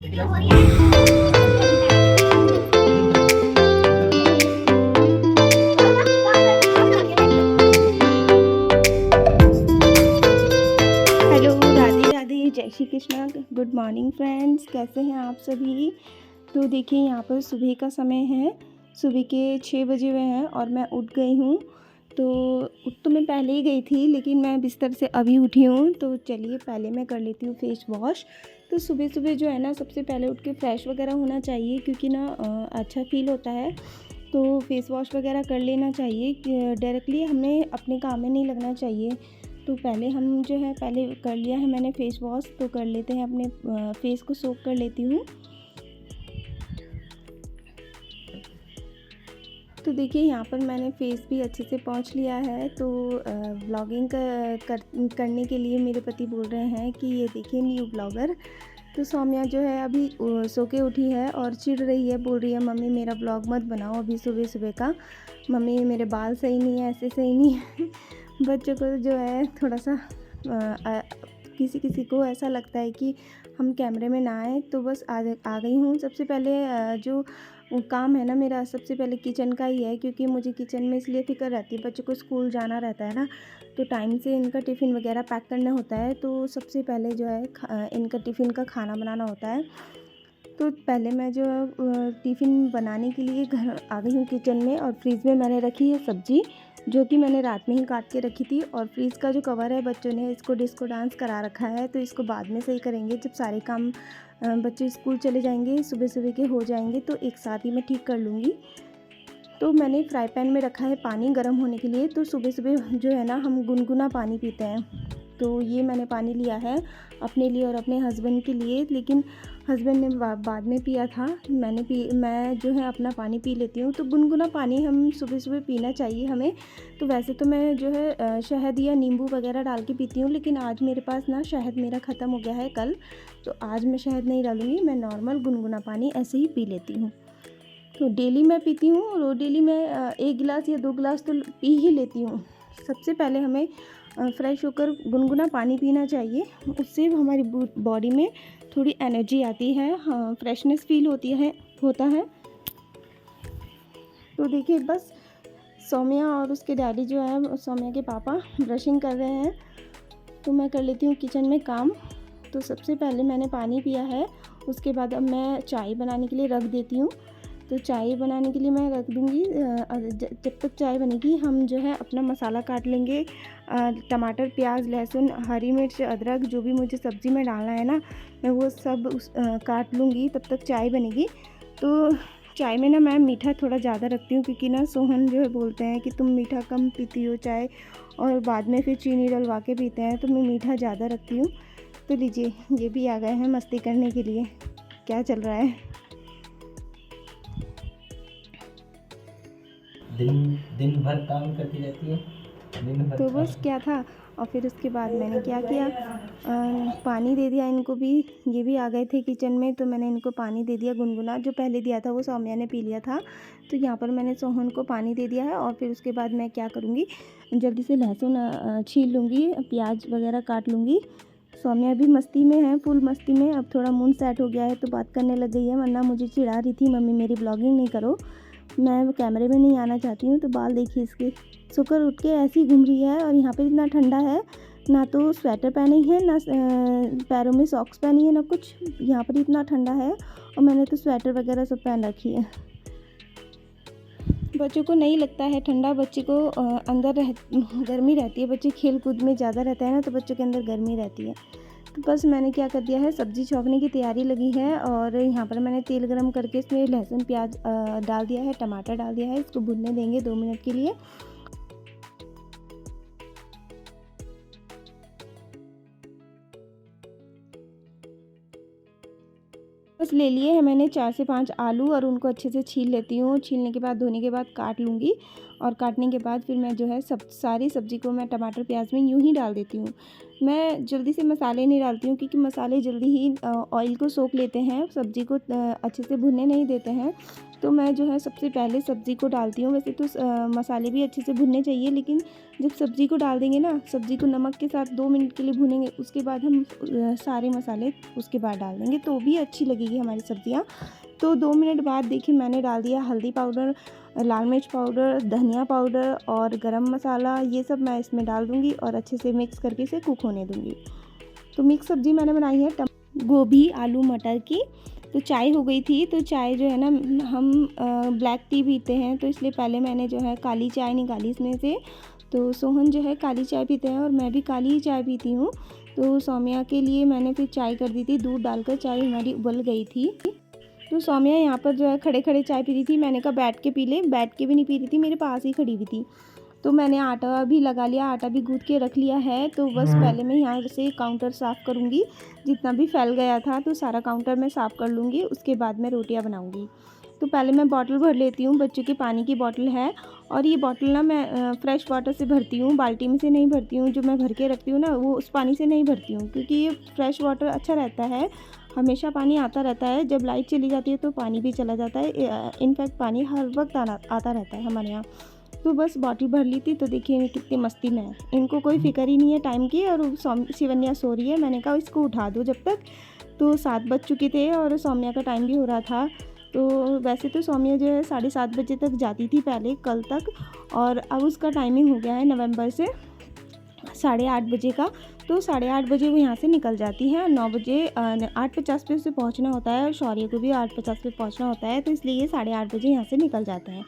Hello, Radhe Radhe, जय Shri Krishna. Good morning friends, कैसे हैं आप सभी। तो देखिए यहाँ पर सुबह का समय है, सुबह के 6 बजे हुए हैं और मैं उठ गई हूँ। तो उठ तो मैं पहले ही गई थी, लेकिन मैं बिस्तर से अभी उठी हूँ। तो चलिए पहले मैं कर लेती हूँ फेस वॉश। तो सुबह सुबह जो है ना, सबसे पहले उठ के फ्रेश वगैरह होना चाहिए, क्योंकि ना अच्छा फील होता है। तो फेस वॉश वगैरह कर लेना चाहिए, डायरेक्टली हमें अपने काम में नहीं लगना चाहिए। तो पहले हम जो है, पहले कर लिया है मैंने फेस वॉश, तो कर लेते हैं अपने फेस को सोक कर लेती हूँ। तो देखिए यहाँ पर मैंने फेस भी अच्छे से पोंछ लिया है। तो ब्लॉगिंग करने के लिए मेरे पति बोल रहे हैं कि ये देखिए न्यू ब्लॉगर। तो सौम्या जो है अभी सो के उठी है और चिढ़ रही है, बोल रही है मम्मी मेरा ब्लॉग मत बनाओ अभी सुबह सुबह का, मम्मी मेरे बाल सही नहीं है, ऐसे सही नहीं है। बच्चों को जो है थोड़ा सा किसी किसी को ऐसा लगता है कि हम कैमरे में ना आए। तो बस आ गई हूँ। सबसे पहले जो काम है ना मेरा, सबसे पहले किचन का ही है, क्योंकि मुझे किचन में इसलिए फ़िक्र रहती है, बच्चों को स्कूल जाना रहता है ना, तो टाइम से इनका टिफ़िन वगैरह पैक करना होता है। तो सबसे पहले जो है इनका टिफ़िन का खाना बनाना होता है। तो पहले मैं जो टिफ़िन बनाने के लिए घर आ गई हूँ किचन में, और फ्रिज में मैंने रखी है सब्ज़ी, जो कि मैंने रात में ही काट के रखी थी। और फ्रिज का जो कवर है, बच्चों ने इसको डिस्को डांस करा रखा है, तो इसको बाद में सही करेंगे जब सारे काम बच्चे स्कूल चले जाएंगे, सुबह सुबह के हो जाएंगे, तो एक साथ ही मैं ठीक कर लूँगी। तो मैंने फ्राई पैन में रखा है पानी गर्म होने के लिए। तो सुबह सुबह जो है ना, हम गुनगुना पानी पीते हैं, तो ये मैंने पानी लिया है अपने लिए और अपने हस्बैंड के लिए, लेकिन हस्बैंड ने बाद में पिया था। मैं जो है अपना पानी पी लेती हूँ। तो गुनगुना पानी हम सुबह सुबह पीना चाहिए हमें। तो वैसे तो मैं जो है शहद या नींबू वगैरह डाल के पीती हूँ, लेकिन आज मेरे पास ना शहद मेरा ख़त्म हो गया है कल, तो आज मैं शहद नहीं डालूँगी, मैं नॉर्मल गुनगुना पानी ऐसे ही पी लेती हूँ। तो डेली मैं पीती हूँ, और डेली मैं 1 गिलास या 2 गिलास तो पी ही लेती हूँ। सबसे पहले हमें फ्रेश होकर गुनगुना पानी पीना चाहिए, उससे हमारी बॉडी में थोड़ी एनर्जी आती है, हाँ, फ्रेशनेस फील होता है। तो देखिए बस सौम्या और उसके डैडी जो है, सौम्या के पापा ब्रशिंग कर रहे हैं, तो मैं कर लेती हूँ किचन में काम। तो सबसे पहले मैंने पानी पिया है, उसके बाद अब मैं चाय बनाने के लिए रख देती हूँ। तो चाय बनाने के लिए मैं रख दूँगी। जब तक चाय बनेगी, हम जो है अपना मसाला काट लेंगे। टमाटर, प्याज, लहसुन, हरी मिर्च, अदरक, जो भी मुझे सब्ज़ी में डालना है ना, मैं वो सब काट लूँगी, तब तक चाय बनेगी। तो चाय में ना मैं मीठा थोड़ा ज़्यादा रखती हूँ, क्योंकि ना सोहन जो है बोलते हैं कि तुम मीठा कम पीती हो चाय, और बाद में फिर चीनी डलवा के पीते हैं, तो मैं मीठा ज़्यादा रखती हूँ। तो लीजिए, ये भी आ गए हैं मस्ती करने के लिए। क्या चल रहा है? दिन दिन भर काम करती रहती है, दिन भर तो काम। बस क्या था, और फिर उसके बाद मैंने क्या किया, पानी दे दिया इनको भी। ये भी आ गए थे किचन में, तो मैंने इनको पानी दे दिया गुनगुना। जो पहले दिया था वो सौम्या ने पी लिया था, तो यहाँ पर मैंने सोहन को पानी दे दिया है। और फिर उसके बाद मैं क्या करूँगी, जल्दी से लहसुन छील लूँगी, प्याज वगैरह काट लूँगी। सौम्या भी मस्ती में है, फुल मस्ती में। अब थोड़ा मूड सेट हो गया है, तो बात करने लग गई है, वरना मुझे चिढ़ा रही थी, मम्मी मेरी ब्लॉगिंग नहीं करो, मैं कैमरे में नहीं आना चाहती हूँ। तो बाल देखिए इसके, सोकर उठ के ऐसी घूम रही है। और यहाँ पे इतना ठंडा है, ना तो स्वेटर पहनी है, ना पैरों में सॉक्स पहनी है, ना कुछ। यहाँ पर इतना ठंडा है, और मैंने तो स्वेटर वगैरह सब पहन रखी है। बच्चों को नहीं लगता है ठंडा, बच्चे को अंदर गर्मी रहती है। बच्चे खेल कूद में ज़्यादा रहते हैं ना, तो बच्चों के अंदर गर्मी रहती है। तो बस मैंने क्या कर दिया है, सब्ज़ी छौंकने की तैयारी लगी है, और यहाँ पर मैंने तेल गरम करके इसमें लहसुन प्याज डाल दिया है, टमाटर डाल दिया है। इसको भूनने देंगे 2 मिनट के लिए। बस ले लिए हैं मैंने 4 से 5 आलू, और उनको अच्छे से छील लेती हूँ। छीलने के बाद, धोने के बाद काट लूँगी, और काटने के बाद फिर मैं जो है सारी सब्ज़ी को मैं टमाटर प्याज में यूँ ही डाल देती हूँ। मैं जल्दी से मसाले नहीं डालती हूँ क्योंकि मसाले जल्दी ही ऑयल को सोख लेते हैं, सब्ज़ी को अच्छे से भुनने नहीं देते हैं। तो मैं जो है सबसे पहले सब्ज़ी को डालती हूँ। वैसे तो मसाले भी अच्छे से भुनने चाहिए, लेकिन जब सब्ज़ी को डाल देंगे ना, सब्ज़ी को नमक के साथ 2 मिनट के लिए भुनेंगे, उसके बाद हम सारे मसाले उसके बाद डाल देंगे तो भी अच्छी लगेगी हमारी सब्ज़ियाँ। तो 2 मिनट बाद देखिए मैंने डाल दिया हल्दी पाउडर, लाल मिर्च पाउडर, धनिया पाउडर और गरम मसाला, ये सब मैं इसमें डाल दूँगी और अच्छे से मिक्स करके इसे कुक होने दूँगी। तो मिक्स सब्ज़ी मैंने बनाई है गोभी, आलू, मटर की। तो चाय हो गई थी, तो चाय जो है ना, हम ब्लैक टी पीते हैं, तो इसलिए पहले मैंने जो है काली चाय निकाली इसमें से। तो सोहन जो है काली चाय पीते हैं और मैं भी काली ही चाय पीती हूँ। तो सौम्या के लिए मैंने फिर चाय कर दी थी, दूध डालकर चाय हमारी उबल गई थी। तो सौम्या यहाँ पर जो है खड़े खड़े चाय पी रही थी। मैंने कहा बैठ के पी ले, बैठ के भी नहीं पी रही थी, मेरे पास ही खड़ी हुई थी। तो मैंने आटा भी लगा लिया, आटा भी गूँथ के रख लिया है। तो बस पहले मैं यहाँ से काउंटर साफ़ करूँगी, जितना भी फैल गया था तो सारा काउंटर मैं साफ़ कर लूँगी, उसके बाद मैं रोटियाँ बनाऊँगी। तो पहले मैं बॉटल भर लेती हूँ, बच्चों की पानी की बॉटल है और ये बॉटल ना मैं फ्रेश वाटर से भरती हूँ, बाल्टी में से नहीं भरती हूँ। जो मैं भर के रखती हूँ ना, वो उस पानी से नहीं भरती हूँ, क्योंकि ये फ्रेश वाटर अच्छा रहता है, हमेशा पानी आता रहता है। जब लाइट चली जाती है तो पानी भी चला जाता है, इनफैक्ट पानी हर वक्त आता रहता है हमारे यहाँ। तो बस बॉटल भर ली थी। तो देखिए कितनी मस्ती में है, इनको कोई फ़िक्र ही नहीं है टाइम की। और शिवन्या सो रही है, मैंने कहा इसको उठा दो जब तक। तो 7 बज चुके थे और सौम्या का टाइम भी हो रहा था। तो वैसे तो सौम्या जो है 7:30 बजे तक जाती थी पहले, कल तक, और अब उसका टाइमिंग हो गया है नवंबर से 8:30 बजे का। तो 8:30 बजे वो यहाँ से निकल जाती है। 9 बजे 8:50 पे उसे पहुँचना होता है और शौर्य को भी 8:50 पे पहुँचना होता है, तो इसलिए ये 8:30 बजे यहाँ से निकल जाते हैं।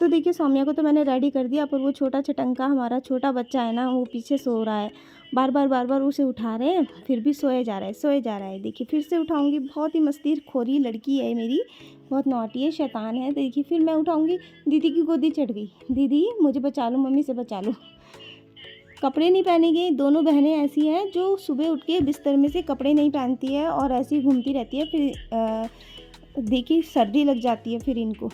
तो देखिए सौम्या को तो मैंने रेडी कर दिया, पर वो छोटा छटंका हमारा छोटा बच्चा है ना, वो पीछे सो रहा है। बार बार उसे उठा रहे हैं, फिर भी सोए जा रहा है। देखिए फिर से उठाऊंगी, बहुत ही मस्तीखोरी लड़की है मेरी, बहुत नॉटी है, शैतान है। देखिए फिर मैं उठाऊंगी, दीदी की गोदी चढ़ गई, दीदी मुझे बचा लो, मम्मी से बचा लो। कपड़े नहीं पहनेंगे। दोनों बहनें ऐसी हैं जो सुबह उठ के बिस्तर में से कपड़े नहीं पहनती है और ऐसे ही घूमती रहती है। फिर देखिए सर्दी लग जाती है फिर इनको।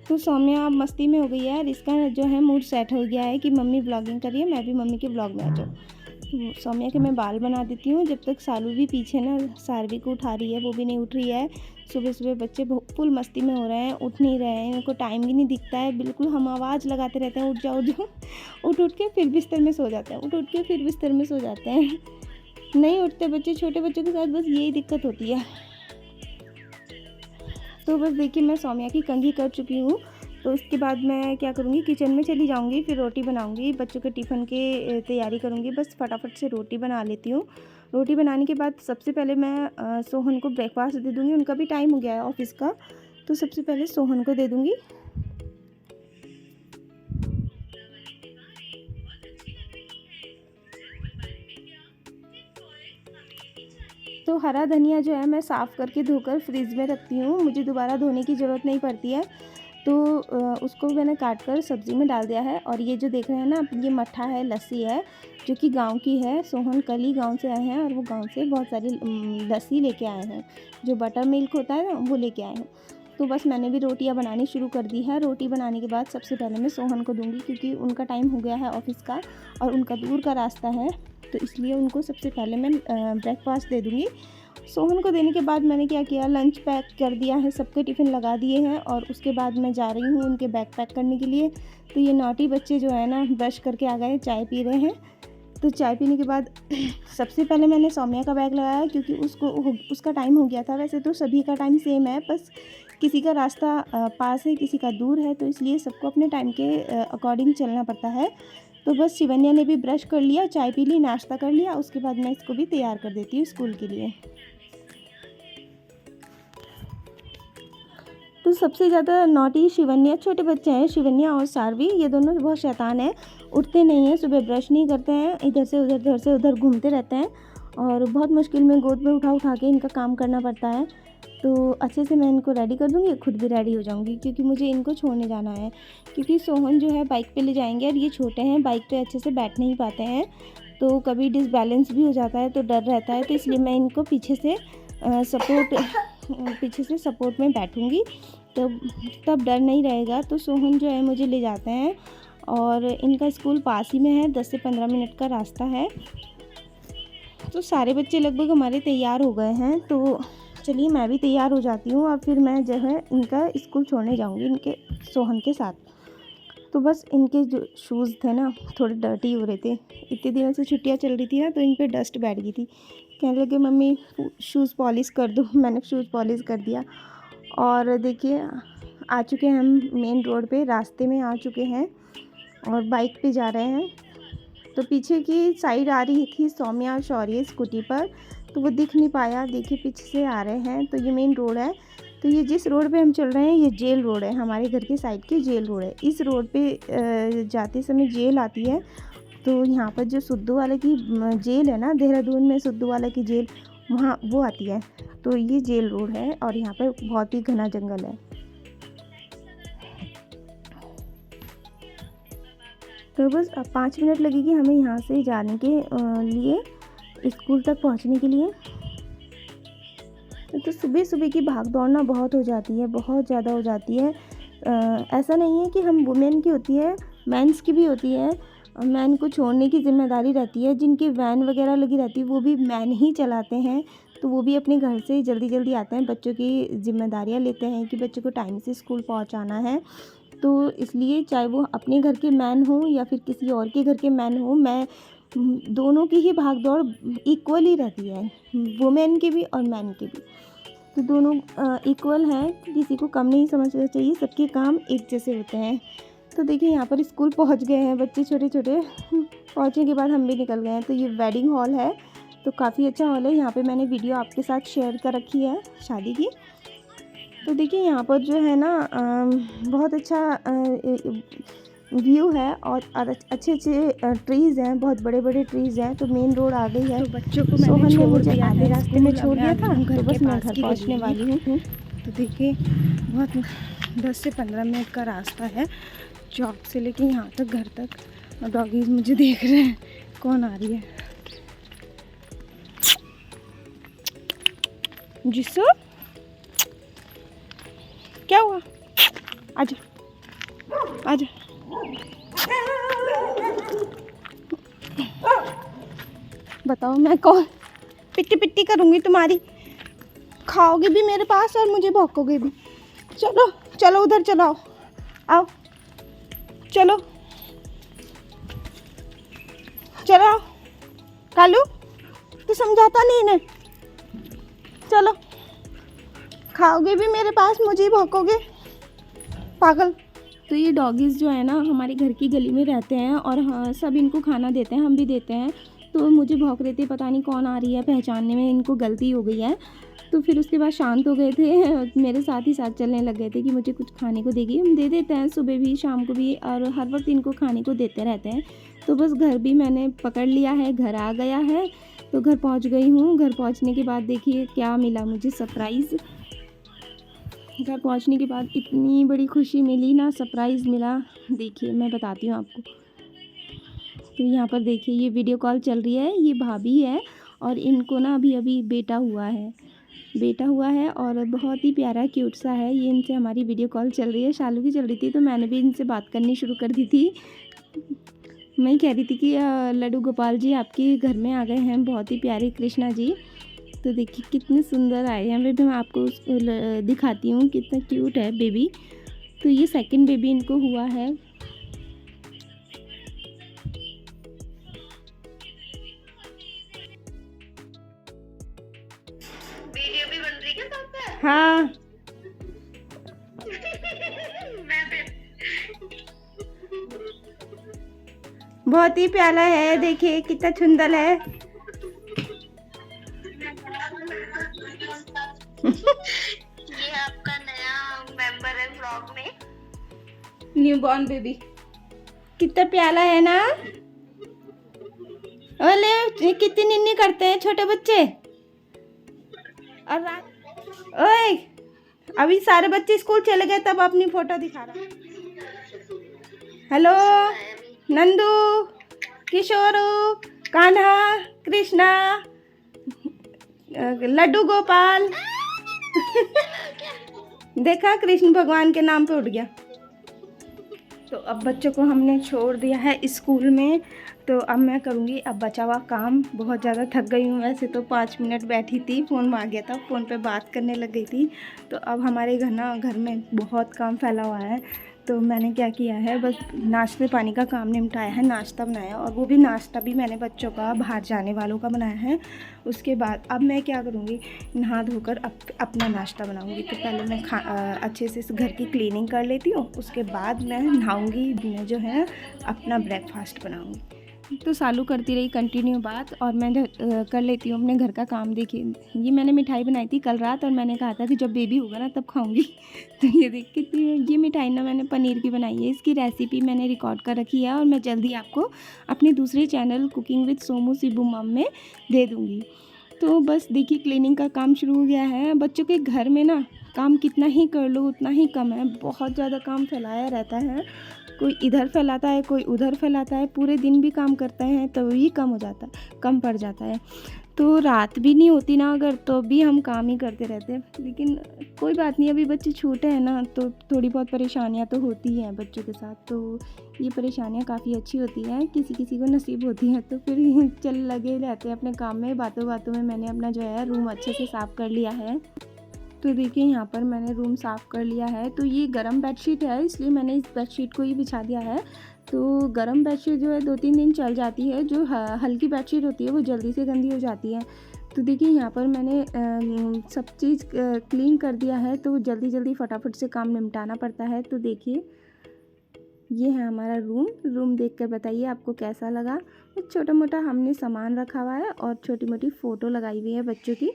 तो सौम्या अब मस्ती में हो गई है और इसका जो है मूड सेट हो गया है कि मम्मी व्लॉगिंग करिए, मैं भी मम्मी के व्लॉग में आ जाऊँ। तो सौम्या के मैं बाल बना देती हूँ, जब तक सालू भी पीछे ना सारवी को उठा रही है, वो भी नहीं उठ रही है। सुबह सुबह बच्चे फुल मस्ती में हो रहे हैं, उठ नहीं रहे हैं, उनको टाइम भी नहीं दिखता है बिल्कुल। हम आवाज़ लगाते रहते हैं, उठ जाओ उठ जाओ, उठ के फिर बिस्तर में सो जाते हैं, उठ के फिर बिस्तर में सो जाते हैं। नहीं उठते बच्चे, छोटे बच्चों के साथ बस यही दिक्कत होती है। तो बस देखिए मैं सौम्या की कंघी कर चुकी हूँ। तो इसके बाद मैं क्या करूँगी, किचन में चली जाऊँगी, फिर रोटी बनाऊँगी, बच्चों के टिफ़िन की तैयारी करूँगी। बस फटाफट से रोटी बना लेती हूँ। रोटी बनाने के बाद सबसे पहले मैं सोहन को ब्रेकफास्ट दे दूँगी, उनका भी टाइम हो गया है ऑफ़िस का। तो सबसे पहले सोहन को दे दूँगी। तो हरा धनिया जो है मैं साफ़ करके धोकर फ्रिज में रखती हूँ, मुझे दोबारा धोने की ज़रूरत नहीं पड़ती है। तो उसको मैंने काट कर सब्ज़ी में डाल दिया है। और ये जो देख रहे हैं ना, ये मट्ठा है, लस्सी है, जो कि गांव की है। सोहन कल ही गांव से आए हैं और वो गांव से बहुत सारी लस्सी लेके आए हैं, जो बटर मिल्क होता है ना, वो लेके आए हैं। तो बस मैंने भी रोटियां बनानी शुरू कर दी है। रोटी बनाने के बाद सबसे पहले मैं सोहन को दूंगी, क्योंकि उनका टाइम हो गया है ऑफ़िस का और उनका दूर का रास्ता है, तो इसलिए उनको सबसे पहले मैं ब्रेकफास्ट दे दूँगी। सोहन को देने के बाद मैंने क्या किया, लंच पैक कर दिया है, सबके टिफ़िन लगा दिए हैं और उसके बाद मैं जा रही हूँ उनके बैग पैक करने के लिए। तो ये नॉटी बच्चे जो है ना, ब्रश करके आ गए, चाय पी रहे हैं। तो चाय पीने के बाद सबसे पहले मैंने सौम्या का बैग लगाया, क्योंकि उसका टाइम हो गया था। वैसे तो सभी का टाइम सेम है, बस किसी का रास्ता पास है, किसी का दूर है, तो इसलिए सबको अपने टाइम के अकॉर्डिंग चलना पड़ता है। तो बस शिवन्या ने भी ब्रश कर लिया, चाय पी ली, नाश्ता कर लिया, उसके बाद मैं इसको भी तैयार कर देती हूँ स्कूल के लिए। तो सबसे ज़्यादा नॉटी शिवन्या, छोटे बच्चे हैं शिवन्या और सारवी, ये दोनों बहुत शैतान हैं, उठते नहीं हैं, सुबह ब्रश नहीं करते हैं, इधर से उधर घूमते रहते हैं और बहुत मुश्किल में गोद में उठा के इनका काम करना पड़ता है। तो अच्छे से मैं इनको रेडी कर दूँगी, खुद भी रेडी हो जाऊँगी, क्योंकि मुझे इनको छोड़ने जाना है। क्योंकि सोहन जो है बाइक पे ले जाएंगे और ये छोटे हैं, बाइक पे अच्छे से बैठ नहीं पाते हैं, तो कभी डिसबैलेंस भी हो जाता है, तो डर रहता है। तो इसलिए मैं इनको पीछे से सपोर्ट में बैठूँगी, तब डर नहीं रहेगा। तो सोहन जो है मुझे ले जाते हैं और इनका स्कूल पास ही में है, 10 से 15 मिनट का रास्ता है। तो सारे बच्चे लगभग हमारे तैयार हो गए हैं, तो चलिए मैं भी तैयार हो जाती हूँ और फिर मैं जो है इनका स्कूल छोड़ने जाऊँगी इनके सोहन के साथ। तो बस इनके जो शूज़ थे ना थोड़े डर्टी हो रहे थे, इतने दिनों से छुट्टियाँ चल रही थी ना, तो इन पे डस्ट बैठ गई थी। कहने लगे मम्मी शूज़ पॉलिश कर दो। मैंने शूज़ पॉलिश कर दिया और देखिए आ चुके हैं हम मेन रोड पे, रास्ते में आ चुके हैं और बाइक पे जा रहे हैं। तो पीछे की साइड आ रही थी सौम्या और शौर्य स्कूटी पर, तो वो दिख नहीं पाया। देखिए पीछे से आ रहे हैं। तो ये मेन रोड है। तो ये जिस रोड पे हम चल रहे हैं ये जेल रोड है, हमारे घर के साइड की जेल रोड है। इस रोड पे जाते समय जेल आती है। तो यहाँ पर जो सुद्दू वाले की जेल है ना, देहरादून में सुद्दू वाले की जेल, वहाँ वो आती है। तो ये जेल रोड है और यहाँ पर बहुत ही घना जंगल है। तो बस अब 5 मिनट लगेगी हमें यहाँ से जाने के लिए, स्कूल तक पहुँचने के लिए। तो सुबह सुबह की भाग दौड़ना बहुत हो जाती है, बहुत ज़्यादा हो जाती है। ऐसा नहीं है कि हम वुमेन की होती है, मेंस की भी होती है। मैन को छोड़ने की ज़िम्मेदारी रहती है। जिनकी वैन वगैरह लगी रहती है वो भी मैन ही चलाते हैं, तो वो भी अपने घर से जल्दी जल्दी आते हैं, बच्चों की ज़िम्मेदारियाँ लेते हैं कि बच्चों को टाइम से स्कूल पहुंचाना है। तो इसलिए चाहे वो अपने घर के मैन हो या फिर किसी और के घर के मैन हो, मैं दोनों की ही भाग दौड़ इक्वल ही रहती है, वुमेन की भी और मैन की भी। तो दोनों इक्वल हैं, किसी को कम नहीं समझना चाहिए, सबके काम एक जैसे होते हैं। तो देखिए यहाँ पर स्कूल पहुँच गए हैं बच्चे छोटे छोटे। पहुँचने के बाद हम भी निकल गए हैं। तो ये वेडिंग हॉल है, तो काफ़ी अच्छा हॉल है। यहाँ पे मैंने वीडियो आपके साथ शेयर कर रखी है शादी की। तो देखिए यहाँ पर जो है ना बहुत अच्छा व्यू है और अच्छे अच्छे ट्रीज़ हैं, बहुत बड़े बड़े ट्रीज़ हैं। तो मेन रोड आ गई है। तो बच्चों को सोहन मैंने ने छोड़ मुझे दिया आधे है रास्ते में छोड़ दिया था, घर तो बस के मैं पास घर की पहुंचने गली वाली हूँ। तो देखिए बहुत 10 से 15 मिनट का रास्ता है चौक से लेके यहाँ तक, घर तक। और डॉगीज मुझे देख रहे हैं, कौन आ रही है। जिसो क्या हुआ, आजा आजा। बताओ मैं कौन पिट्टी पिट्टी करूँगी तुम्हारी, खाओगे भी मेरे पास और मुझे भौंकोगे भी। चलो चलो उधर चलो, आओ चलो चलो। कालू तो समझाता नहीं इन्हें, चलो। खाओगे भी मेरे पास, मुझे ही भौंकोगे, पागल। तो ये डॉगीज़ जो है ना हमारे घर की गली में रहते हैं और हाँ सब इनको खाना देते हैं, हम भी देते हैं। तो मुझे भौंक रहे थे, पता नहीं कौन आ रही है, पहचानने में इनको गलती हो गई है। तो फिर उसके बाद शांत हो गए थे, मेरे साथ ही साथ चलने लग गए थे कि मुझे कुछ खाने को देगी। हम दे देते हैं सुबह भी शाम को भी, और हर वक्त इनको खाने को देते रहते हैं। तो बस घर भी मैंने पकड़ लिया है, घर आ गया है। तो घर पहुंच गई हूँ। घर पहुंचने के बाद देखिए क्या मिला मुझे सरप्राइज़। घर पहुंचने के बाद इतनी बड़ी खुशी मिली ना, सरप्राइज़ मिला, देखिए मैं बताती हूँ आपको। तो यहाँ पर देखिए ये वीडियो कॉल चल रही है, ये भाभी है और इनको ना अभी अभी बेटा हुआ है और बहुत ही प्यारा क्यूट सा है। ये इनसे हमारी वीडियो कॉल चल रही है, शालू की चल रही थी, तो मैंने भी इनसे बात करनी शुरू कर दी थी। मैं कह रही थी कि लड्डू गोपाल जी आपके घर में आ गए हैं, बहुत ही प्यारे कृष्णा जी। तो देखिए कितने सुंदर आए हैं। अभी मैं आपको उसको दिखाती हूँ, कितना क्यूट है बेबी। तो ये सेकंड बेबी इनको हुआ है। वीडियो भी बन रही है साथ में? हाँ मैं भी। बहुत ही प्यारा है, देखिए कितना सुंदर है। ये आपका नया मेंबर है व्लॉग में। न्यू बॉर्न बेबी कितना प्यारा है ना। ओले ये कितनी निन्नी करते हैं छोटे बच्चे। और रात ओए अभी सारे बच्चे स्कूल चले गए तब अपनी फोटो दिखा रहा। हेलो नंदू, किशोरू, कान्हा, कृष्णा, लड्डू गोपाल। देखा कृष्ण भगवान के नाम पे उठ गया। तो अब बच्चों को हमने छोड़ दिया है स्कूल में, तो अब मैं करूँगी अब बचा हुआ काम। बहुत ज़्यादा थक गई हूँ, वैसे तो 5 मिनट बैठी थी, फ़ोन आ गया था, फ़ोन पे बात करने लग गई थी। तो अब हमारे घर में बहुत काम फैला हुआ है, तो मैंने क्या किया है, बस नाश्ते पानी का काम निपटाया है, नाश्ता बनाया, और वो भी नाश्ता भी मैंने बच्चों का बाहर जाने वालों का बनाया है। उसके बाद अब मैं क्या करूँगी, नहा धोकर अपना नाश्ता बनाऊँगी। तो पहले मैं अच्छे से इस घर की क्लीनिंग कर लेती हूँ, उसके बाद मैं नहाऊँगी, मैं जो है अपना ब्रेकफास्ट बनाऊँगी। तो सालू करती रही कंटिन्यू बात, और मैं कर लेती हूँ अपने घर का काम। देखिए ये मैंने मिठाई बनाई थी कल रात, और मैंने कहा था कि जब बेबी होगा ना तब खाऊंगी। तो ये देख कितनी, ये मिठाई ना मैंने पनीर की बनाई है, इसकी रेसिपी मैंने रिकॉर्ड कर रखी है, और मैं जल्दी आपको अपने दूसरे channel cooking with Somu Sibu मम में दे दूँगी। तो बस देखिए क्लीनिंग का काम शुरू हो गया है। बच्चों के घर में ना काम कितना ही कर लो उतना ही कम है, बहुत ज़्यादा काम फैलाया रहता है, कोई इधर फैलाता है कोई उधर फैलाता है, पूरे दिन भी काम करते हैं तो ये कम पड़ जाता है। तो रात भी नहीं होती ना अगर, तो भी हम काम ही करते रहते हैं। लेकिन कोई बात नहीं, अभी बच्चे छोटे हैं ना, तो थोड़ी बहुत परेशानियां तो होती हैं बच्चों के साथ, तो ये परेशानियां काफ़ी अच्छी होती हैं, किसी किसी को नसीब होती हैं। तो फिर चल लगे रहते हैं अपने काम में। बातों बातों में मैंने अपना जो है रूम अच्छे से साफ़ कर लिया है। तो देखिए यहाँ पर मैंने रूम साफ़ कर लिया है। तो ये गरम बेडशीट है, इसलिए मैंने इस बेडशीट को ही बिछा दिया है। तो गरम बेडशीट जो है 2-3 दिन चल जाती है, जो हल्की बेडशीट होती है वो जल्दी से गंदी हो जाती है। तो देखिए यहाँ पर मैंने सब चीज़ क्लीन कर दिया है, तो जल्दी फटाफट से काम निपटाना पड़ता है। तो देखिए ये है हमारा रूम देखकर बताइए आपको कैसा लगा। छोटा मोटा हमने सामान रखा हुआ है, और छोटी मोटी फ़ोटो लगाई हुई है बच्चों की।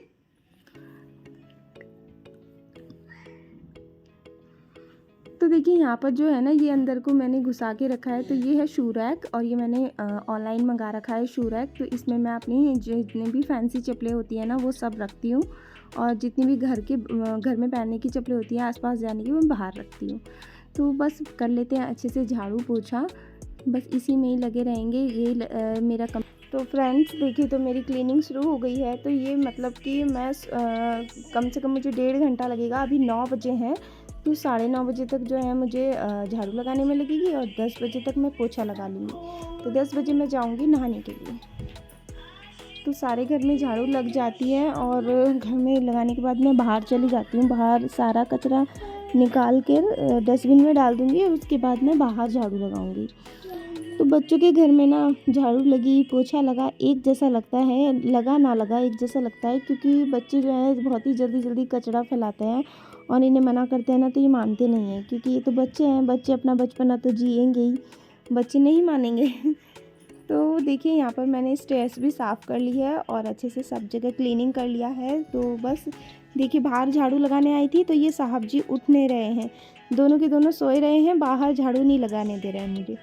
तो देखिए यहाँ पर जो है ना, ये अंदर को मैंने घुसा के रखा है। तो ये है शू रैक, और ये मैंने ऑनलाइन मंगा रखा है शू रैक। तो इसमें मैं अपनी जितने भी फैंसी चप्पलें होती हैं ना वो सब रखती हूँ, और जितनी भी घर में पहनने की चप्पलें होती हैं आसपास जाने की, वो बाहर रखती हूँ। तो बस कर लेते हैं अच्छे से झाड़ू पोछा, बस इसी में ही लगे रहेंगे। ये मेरा तो फ्रेंड्स देखिए, तो मेरी क्लीनिंग शुरू हो गई है। तो ये मतलब कि मैं कम से कम मुझे 1.5 घंटा लगेगा। अभी 9 बजे हैं, तो 9:30 बजे तक जो है मुझे झाड़ू लगाने में लगेगी, और 10 बजे तक मैं पोछा लगा लूँगी। तो 10 बजे मैं जाऊँगी नहाने के लिए। तो सारे घर में झाड़ू लग जाती है, और घर में लगाने के बाद मैं बाहर चली जाती हूँ। बाहर सारा कचरा निकाल कर डस्टबिन में डाल दूँगी, और उसके बाद मैं बाहर झाड़ू लगाऊँगी। तो बच्चों के घर में ना झाड़ू लगी पोछा लगा एक जैसा लगता है, लगा ना लगा एक जैसा लगता है, क्योंकि बच्चे जो है बहुत ही जल्दी कचरा फैलाते हैं, और इन्हें मना करते हैं ना तो ये मानते नहीं हैं, क्योंकि ये तो बच्चे हैं, बच्चे अपना बचपना तो जिएंगे ही, बच्चे नहीं मानेंगे। तो देखिए यहाँ पर मैंने स्टेयर्स भी साफ़ कर ली है, और अच्छे से सब जगह क्लीनिंग कर लिया है। तो बस देखिए बाहर झाड़ू लगाने आई थी, तो ये साहब जी उठ नहीं रहे हैं, दोनों के दोनों सोए रहे हैं, बाहर झाड़ू नहीं लगाने दे रहे हैं मुझे।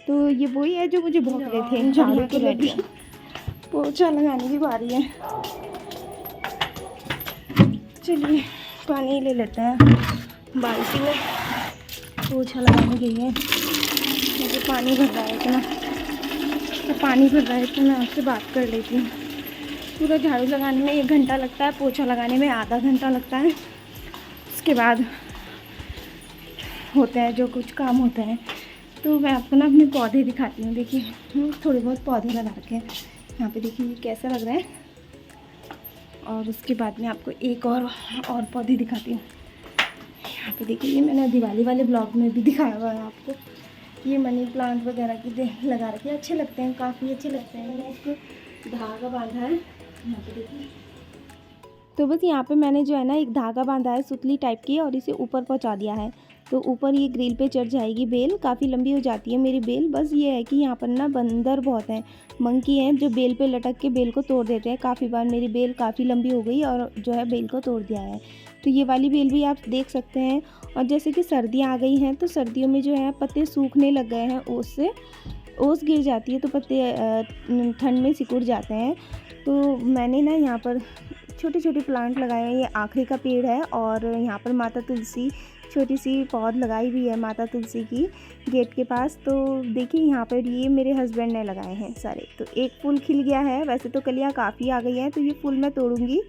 तो ये वही है जो मुझे भौंक रहे थे इन झाड़ू के लगी। पोछा लगाने की बारी है, चलिए पानी ले लेते हैं बाल्टी में। पोछा लगाने गई है, मुझे पानी भर रहा है इतना, तो पानी भर रहा है तो मैं आपसे बात कर लेती हूँ। पूरा झाड़ू लगाने में 1 घंटा लगता है, पोछा लगाने में आधा घंटा लगता है। उसके बाद होता है जो कुछ काम होता है। तो मैं आपको ना अपने पौधे दिखाती हूँ। देखिए थोड़े बहुत पौधे लगा रखे हैं यहाँ पे, देखिए ये कैसा लग रहा है। और उसके बाद में आपको एक और पौधे दिखाती हूँ। यहाँ पे देखिए, ये मैंने दिवाली वाले ब्लॉग में भी दिखाया हुआ है आपको। ये मनी प्लांट वगैरह की लगा रखे हैं, अच्छे लगते हैं, काफ़ी अच्छे लगते हैं। मैंने इसको धागा बांधा है यहाँ पे देखिए। तो बस यहाँ पे मैंने जो है ना एक धागा बांधा है सुतली टाइप की, और इसे ऊपर पहुँचा दिया है। तो ऊपर ये ग्रिल पे चढ़ जाएगी बेल, काफ़ी लंबी हो जाती है मेरी बेल। बस ये है कि यहाँ पर ना बंदर बहुत हैं, मंकी हैं, जो बेल पे लटक के बेल को तोड़ देते हैं। काफ़ी बार मेरी बेल काफ़ी लंबी हो गई और जो है बेल को तोड़ दिया है। तो ये वाली बेल भी आप देख सकते हैं। और जैसे कि सर्दियाँ आ गई हैं, तो सर्दियों में जो है पत्ते सूखने लग गए हैं, ओस से ओस गिर जाती है, तो पत्ते ठंड में सिकुड़ जाते हैं। तो मैंने ना यहाँ पर छोटे छोटे प्लांट लगाए हैं। ये आखिरी का पेड़ है, और यहाँ पर माता तुलसी छोटी सी पौध लगाई हुई है माता तुलसी की गेट के पास। तो देखिए यहाँ पर ये मेरे हस्बैंड ने लगाए हैं सारे। तो एक फूल खिल गया है, वैसे तो कलियाँ काफ़ी आ गई हैं। तो ये फूल मैं तोड़ूंगी,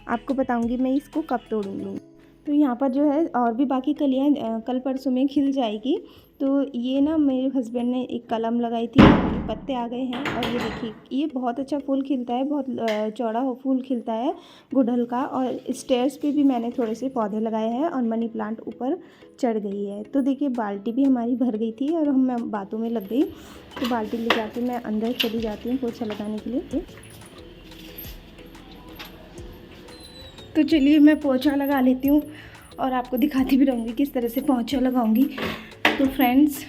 आपको बताऊंगी मैं इसको कब तोड़ूंगी। तो यहाँ पर जो है और भी बाकी कलियाँ कल परसों में खिल जाएगी। तो ये ना मेरे हस्बैंड ने एक कलम लगाई थी, ये पत्ते आ गए हैं। और ये देखिए ये बहुत अच्छा फूल खिलता है, बहुत चौड़ा फूल खिलता है गुड़हल का। और स्टेयर्स पे भी मैंने थोड़े से पौधे लगाए हैं और मनी प्लांट ऊपर चढ़ गई है। तो देखिए बाल्टी भी हमारी भर गई थी और मैं बातों में लग गई। तो बाल्टी ले जाके मैं अंदर चली जाती हूँ पोछा लगाने के लिए। तो चलिए मैं पोछा लगा लेती हूँ और आपको दिखाती भी रहूँगी किस तरह से पोछा लगाऊंगी। तो फ्रेंड्स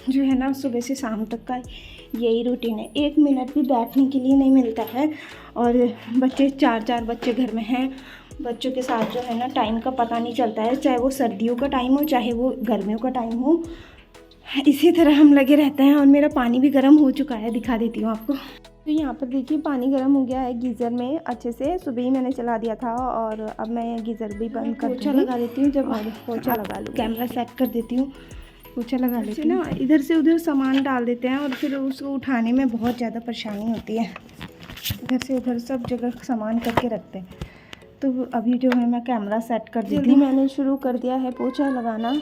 जो है ना सुबह से शाम तक का यही रूटीन है, 1 मिनट भी बैठने के लिए नहीं मिलता है। और बच्चे 4 बच्चे घर में हैं, बच्चों के साथ जो है ना टाइम का पता नहीं चलता है, चाहे वो सर्दियों का टाइम हो चाहे वो गर्मियों का टाइम हो, इसी तरह हम लगे रहते हैं। और मेरा पानी भी गर्म हो चुका है, दिखा देती हूँ आपको। तो यहाँ पर देखिए पानी गर्म हो गया है गीज़र में अच्छे से, सुबह ही मैंने चला दिया था। और अब मैं गीज़र भी बंद कर पोछा लगा देती हूँ। जब पोछा लगा लूँ कैमरा सेट कर देती हूँ, पोछा लगा लेती हूँ ना। इधर से उधर सामान डाल देते हैं और फिर उसको उठाने में बहुत ज़्यादा परेशानी होती है, इधर से उधर सब जगह सामान करके रखते हैं। तो अभी जो है मैं कैमरा सेट कर देती हूँ। मैंने शुरू कर दिया है पोछा लगाना।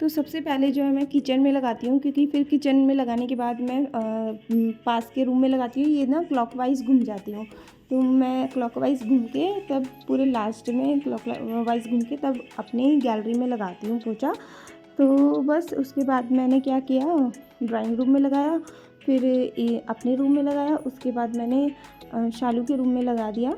तो सबसे पहले जो है मैं किचन में लगाती हूँ, क्योंकि फिर किचन में लगाने के बाद मैं पास के रूम में लगाती हूँ। ये ना क्लॉकवाइज़ घूम जाती हूँ, तो मैं क्लॉकवाइज़ घूम के तब पूरे लास्ट में क्लॉकवाइज़ घूम के तब अपनी गैलरी में लगाती हूँ पोछा। तो बस उसके बाद मैंने क्या किया, ड्राइंग रूम में लगाया, फिर अपने रूम में लगाया, उसके बाद मैंने शालू के रूम में लगा दिया।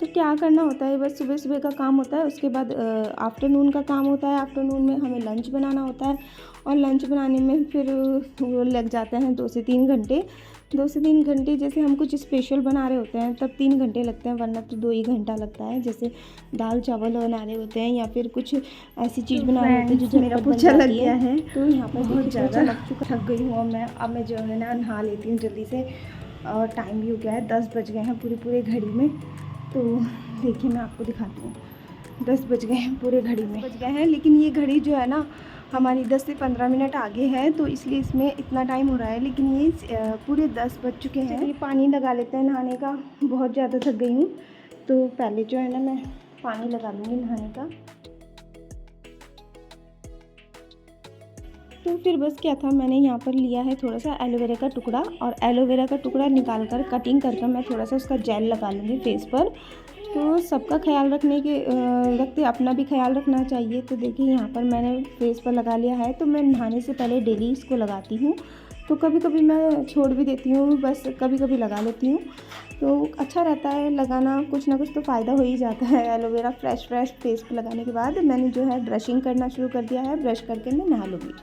तो क्या करना होता है, बस सुबह सुबह का काम होता है। उसके बाद आफ्टरनून का काम होता है, आफ्टरनून में हमें लंच बनाना होता है। और लंच बनाने में फिर वो लग जाते हैं 2 से 3 घंटे। 2 से 3 घंटे, जैसे हम कुछ स्पेशल बना रहे होते हैं तब 3 घंटे लगते हैं, वरना तो 2 ही घंटा लगता है। जैसे दाल चावल बना रहे होते हैं या फिर कुछ ऐसी चीज़ बना रहे होते हैं जो मेरा पोछा लग गया है। तो यहाँ पर बहुत ज़्यादा लग चुका, थक गई हूँ। अब मैं जो है ना नहा लेती हूँ जल्दी से। और टाइम भी हो गया है, 10 बज गए हैं पूरे घड़ी में। तो देखिए मैं आपको दिखाती हूँ, 10 बज गए हैं पूरे घड़ी में बज गए हैं। लेकिन ये घड़ी जो है ना हमारी 10 से 15 मिनट आगे है, तो इसलिए इसमें इतना टाइम हो रहा है। लेकिन ये पूरे 10 बज चुके हैं। ये पानी लगा लेते हैं नहाने का, बहुत ज़्यादा थक गई हूँ। तो पहले जो है ना मैं पानी लगा लूँगी नहाने का। तो फिर बस क्या था, मैंने यहाँ पर लिया है थोड़ा सा एलोवेरा का टुकड़ा, और एलोवेरा का टुकड़ा निकाल कर कटिंग करके मैं थोड़ा सा उसका जेल लगा लूँगी फेस पर। तो सबका ख्याल रखते अपना भी ख्याल रखना चाहिए। तो देखिए यहाँ पर मैंने फेस पर लगा लिया है। तो मैं नहाने से पहले डेली इसको लगाती हूँ। तो कभी कभी मैं छोड़ भी देती हूँ, बस कभी कभी लगा लेती हूँ। तो अच्छा रहता है लगाना, कुछ ना कुछ तो फ़ायदा हो ही जाता है। एलोवेरा फ्रेश फेस पर लगाने के बाद मैंने जो है ब्रशिंग करना शुरू कर दिया है, ब्रश करके मैं नहा लूँगी।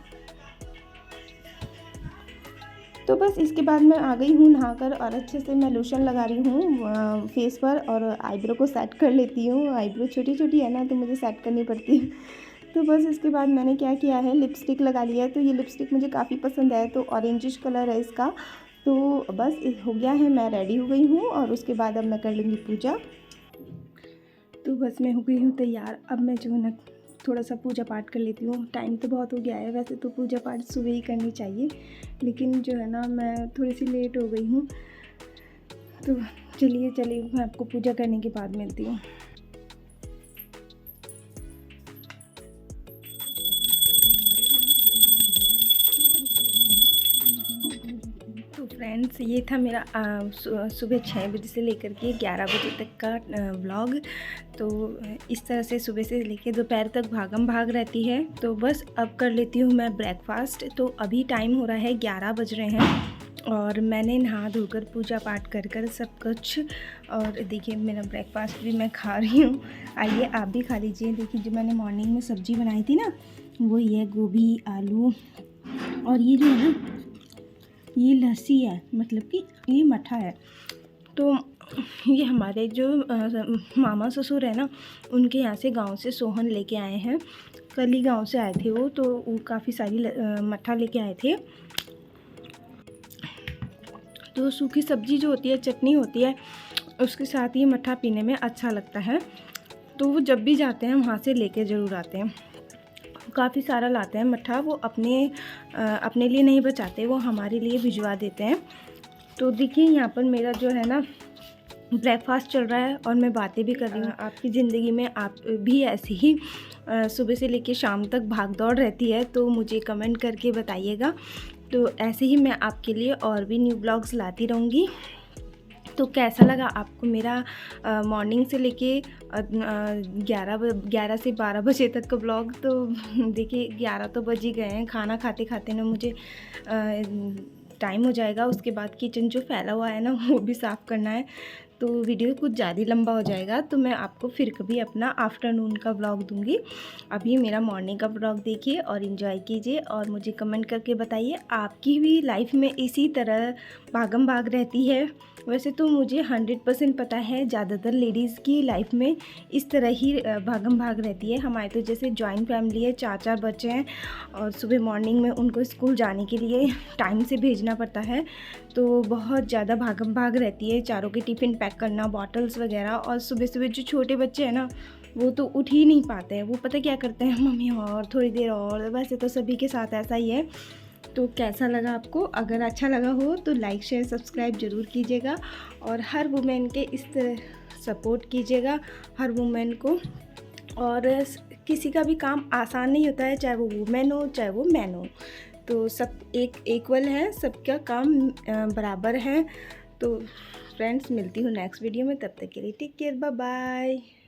तो बस इसके बाद मैं आ गई हूँ नहाकर, और अच्छे से मैं लोशन लगा रही हूँ फेस पर, और आईब्रो को सेट कर लेती हूँ। आईब्रो छोटी छोटी है ना, तो मुझे सेट करनी पड़ती है। तो बस इसके बाद मैंने क्या किया है, लिपस्टिक लगा लिया है। तो ये लिपस्टिक मुझे काफ़ी पसंद है, तो ऑरेंजिश कलर है इसका। तो बस हो गया है, मैं रेडी हो गई हूँ। और उसके बाद अब मैं कर लूँगी पूजा। तो बस मैं हो गई हूँ तैयार। अब मैं जो है ना थोड़ा सा पूजा पाठ कर लेती हूँ। टाइम तो बहुत हो गया है, वैसे तो पूजा पाठ सुबह ही करनी चाहिए, लेकिन जो है ना मैं थोड़ी सी लेट हो गई हूँ। तो चलिए मैं आपको पूजा करने के बाद मिलती हूँ। तो फ्रेंड्स ये था मेरा सुबह 6 बजे से लेकर के 11 बजे तक का व्लॉग। तो इस तरह से सुबह से लेकर दोपहर तक भागम भाग रहती है। तो बस अब कर लेती हूँ मैं ब्रेकफास्ट। तो अभी टाइम हो रहा है 11 बज रहे हैं, और मैंने नहा धोकर पूजा पाठ कर सब कुछ। और देखिए मेरा ब्रेकफास्ट भी मैं खा रही हूँ, आइए आप भी खा लीजिए। देखिए जो मैंने मॉर्निंग में सब्ज़ी बनाई थी ना, वो ये गोभी आलू, और ये जो है ना ये लस्सी है, मतलब कि ये मठा है। तो ये हमारे जो मामा ससुर है ना, उनके यहाँ से गांव से सोहन लेके आए हैं। कल ही गाँव से आए थे वो, तो वो काफ़ी सारी मठा लेके आए थे। तो सूखी सब्जी जो होती है, चटनी होती है, उसके साथ ये मठा पीने में अच्छा लगता है। तो वो जब भी जाते हैं वहाँ से लेके ज़रूर आते हैं। काफ़ी सारा लाते हैं मठा, वो अपने लिए नहीं बचाते, वो हमारे लिए भिजवा देते हैं। तो देखिए यहाँ पर मेरा जो है ना ब्रेकफास्ट चल रहा है और मैं बातें भी कर रही हूँ। आपकी ज़िंदगी में आप भी ऐसे ही सुबह से लेकर शाम तक भाग दौड़ रहती है तो मुझे कमेंट करके बताइएगा। तो ऐसे ही मैं आपके लिए और भी न्यू ब्लॉग्स लाती रहूँगी। तो कैसा लगा आपको मेरा मॉर्निंग से लेके 11 से 12 बजे तक का ब्लॉग। तो देखिए 11 तो बज ही गए हैं, खाना खाते खाते ना मुझे टाइम हो जाएगा। उसके बाद किचन जो फैला हुआ है ना वो भी साफ़ करना है, तो वीडियो कुछ ज़्यादा लंबा हो जाएगा। तो मैं आपको फिर कभी अपना आफ्टरनून का व्लॉग दूंगी। अभी मेरा मॉर्निंग का व्लॉग देखिए और इन्जॉय कीजिए और मुझे कमेंट करके बताइए आपकी भी लाइफ में इसी तरह भागम भाग रहती है। वैसे तो मुझे 100% पता है ज़्यादातर लेडीज़ की लाइफ में इस तरह ही भागम भाग रहती है। हमारे तो जैसे जॉइंट फैमिली है, 4 बच्चे हैं और सुबह मॉर्निंग में उनको स्कूल जाने के लिए टाइम से भेजना पड़ता है, तो बहुत ज़्यादा भागम भाग रहती है। चारों के टिफ़िन पैक करना, बॉटल्स वगैरह। और सुबह सुबह जो छोटे बच्चे हैं ना वो तो उठ ही नहीं पाते हैं। वो पता क्या करते हैं, मम्मी और थोड़ी देर और। वैसे तो सभी के साथ ऐसा ही है। तो कैसा लगा आपको? अगर अच्छा लगा हो तो लाइक शेयर सब्सक्राइब ज़रूर कीजिएगा और हर वुमेन के इस तरह सपोर्ट कीजिएगा, हर वुमेन को। और किसी का भी काम आसान नहीं होता है, चाहे वो वुमेन हो चाहे वो मैन हो। तो सब एक इक्वल है, सबका काम बराबर है। तो फ्रेंड्स मिलती हूँ नेक्स्ट वीडियो में, तब तक के लिए टेक केयर, बाय बाय।